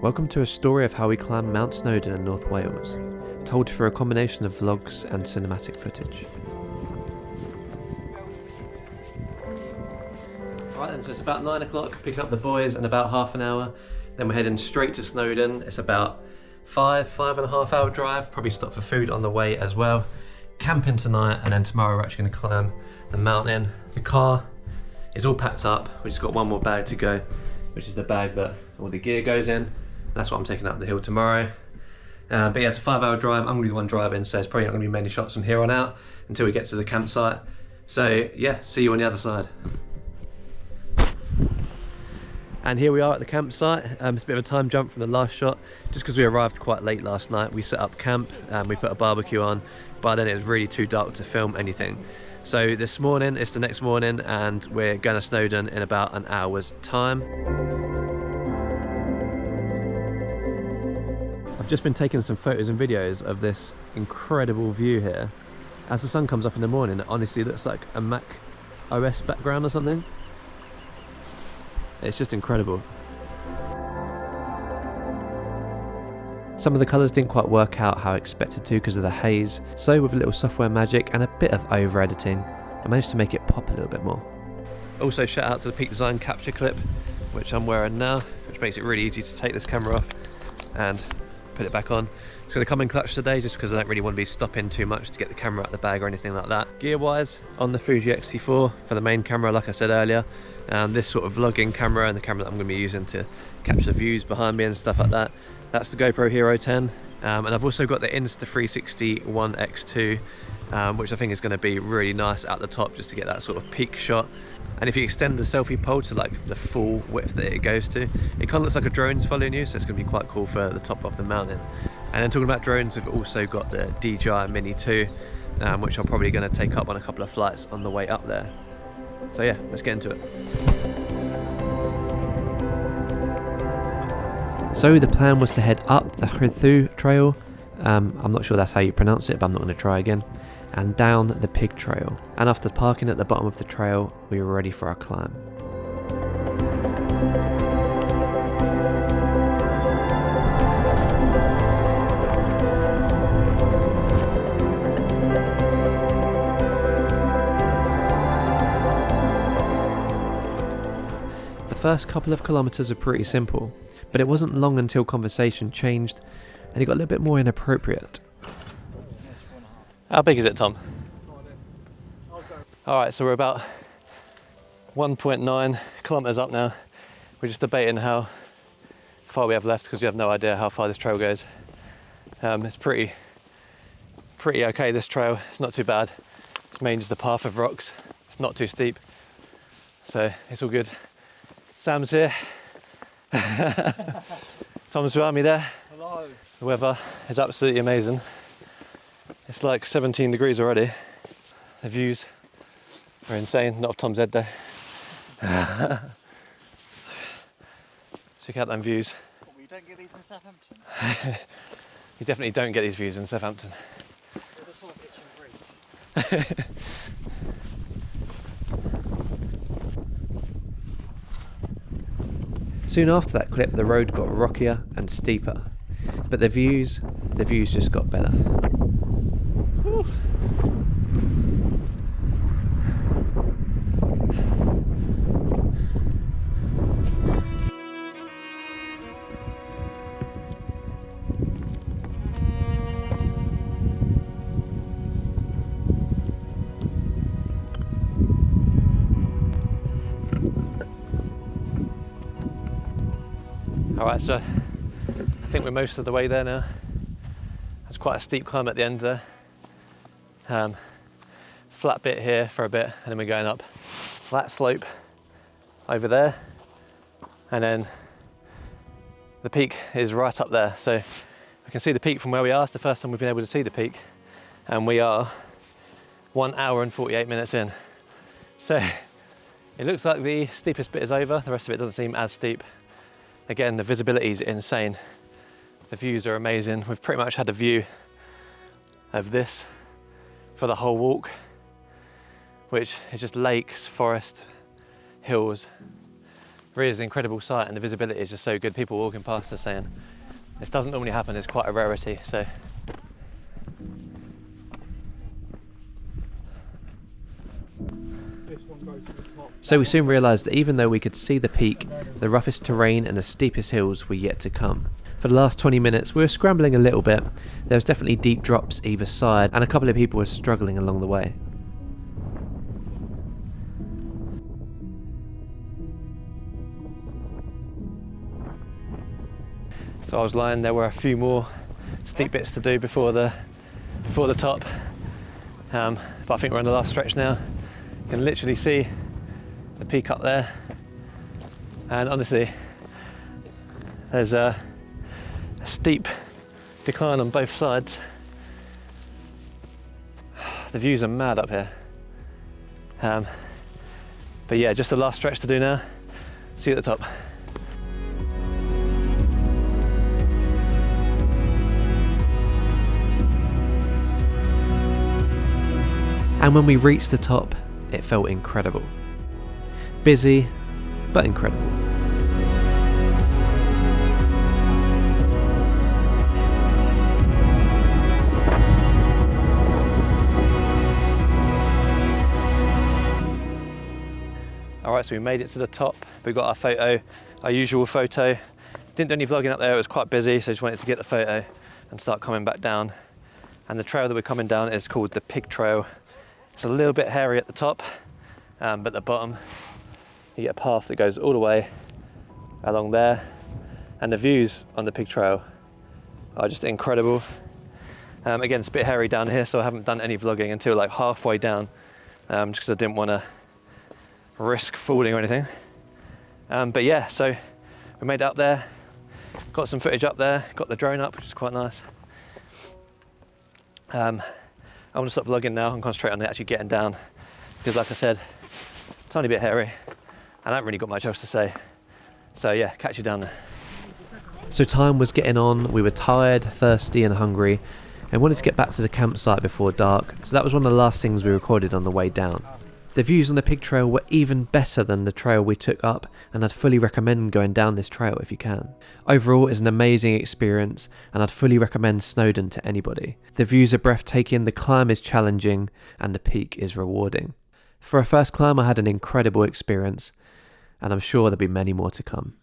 Welcome to a story of how we climbed Mount Snowdon in North Wales, told through a combination of vlogs and cinematic footage. Right then, so it's about 9 o'clock, picking up the boys in about half an hour. Then we're heading straight to Snowdon. It's about 5.5 hour drive, probably stop for food on the way as well. Camping tonight, and then tomorrow we're actually going to climb the mountain. The car is all packed up. We just got one more bag to go, which is the bag that all the gear goes in. That's what I'm taking up the hill tomorrow. But yeah, it's a 5 hour drive. I'm going to be the one driving, so it's probably not going to be many shots from here on out until we get to the campsite. So yeah, see you on the other side. And here we are at the campsite. It's a bit of a time jump from the last shot, just because we arrived quite late last night. We set up camp and we put a barbecue on, but then it was really too dark to film anything. So this morning, it's the next morning, and we're going to Snowdon in about an hour's time. I've just been taking some photos and videos of this incredible view here. As the sun comes up in the morning, it honestly looks like a Mac OS background or something. It's just incredible. Some of the colours didn't quite work out how I expected to because of the haze, so with a little software magic and a bit of over editing, I managed to make it pop a little bit more. Also shout out to the Peak Design capture clip, which I'm wearing now, which makes it really easy to take this camera off and put it back on. It's going to come in clutch today just because I don't really want to be stopping too much to get the camera out of the bag or anything like that. Gear wise, on the Fuji XT4 for the main camera, like I said earlier, this sort of vlogging camera and the camera that I'm going to be using to capture views behind me and stuff like that. That's the GoPro Hero 10, and I've also got the Insta 360 1x2, which I think is going to be really nice at the top just to get that sort of peak shot. And if you extend the selfie pole to like the full width that it goes to, it kind of looks like a drone's following you, so it's going to be quite cool for the top of the mountain. And then talking about drones, we've also got the DJI Mini 2, which I'm probably going to take up on a couple of flights on the way up there. So yeah, let's get into it. So the plan was to head up the Rhyd Ddu Trail, I'm not sure that's how you pronounce it, but I'm not going to try again, and down the Pyg Trail. And after parking at the bottom of the trail, we were ready for our climb. The first couple of kilometres are pretty simple, but it wasn't long until conversation changed and it got a little bit more inappropriate. How big is it, Tom? Alright, so we're about 1.9 kilometres up now. We're just debating how far we have left because we have no idea how far this trail goes. It's pretty okay, this trail. It's not too bad. It's mainly just a path of rocks. It's not too steep, so it's all good. Sam's here. Tom's behind me there. Hello. The weather is absolutely amazing. It's like 17 degrees already. The views are insane. Not of Tom's head though. Check out them views. Well, you don't get these in Southampton. You definitely don't get these views in Southampton. Soon after that clip, the road got rockier and steeper, but the views just got better. Woo. Alright, so I think we're most of the way there now. There's quite a steep climb at the end there. Flat bit here for a bit, and then we're going up that slope over there, and then the peak is right up there. So we can see the peak from where we are. It's the first time we've been able to see the peak, and we are 1 hour and 48 minutes in. So it looks like the steepest bit is over. The rest of it doesn't seem as steep. Again, the visibility is insane. The views are amazing. We've pretty much had a view of this for the whole walk, which is just lakes, forest, hills, really is an incredible sight, and the visibility is just so good. People walking past us saying this doesn't normally happen, it's quite a rarity. So we soon realised that even though we could see the peak, the roughest terrain and the steepest hills were yet to come. For the last 20 minutes we were scrambling a little bit. There was definitely deep drops either side, and a couple of people were struggling along the way. So I was lying, there were a few more steep bits to do before the top, but I think we're on the last stretch now. You can literally see the peak up there, and honestly there's a steep decline on both sides. The views are mad up here, but yeah, just the last stretch to do now. See you at the top. And when we reached the top, it felt incredible. Busy, but incredible. Alright, so we made it to the top. We got our photo, our usual photo. Didn't do any vlogging up there, it was quite busy, so just wanted to get the photo and start coming back down. And the trail that we're coming down is called the Pyg Trail. It's a little bit hairy at the top, but at the bottom you get a path that goes all the way along there, and the views on the Pyg Trail are just incredible. Again, it's a bit hairy down here, so I haven't done any vlogging until like halfway down, just because I didn't want to risk falling or anything. But yeah, so we made it up there, got some footage up there, got the drone up, which is quite nice. I want to stop vlogging now and concentrate on actually getting down, because like I said, tiny bit hairy and I haven't really got much else to say. So yeah, catch you down there. So time was getting on, we were tired, thirsty and hungry, and wanted to get back to the campsite before dark, so that was one of the last things we recorded on the way down. The views on the Pyg Trail were even better than the trail we took up, and I'd fully recommend going down this trail if you can. Overall, it's an amazing experience, and I'd fully recommend Snowdon to anybody. The views are breathtaking, the climb is challenging, and the peak is rewarding. For a first climb, I had an incredible experience, and I'm sure there'll be many more to come.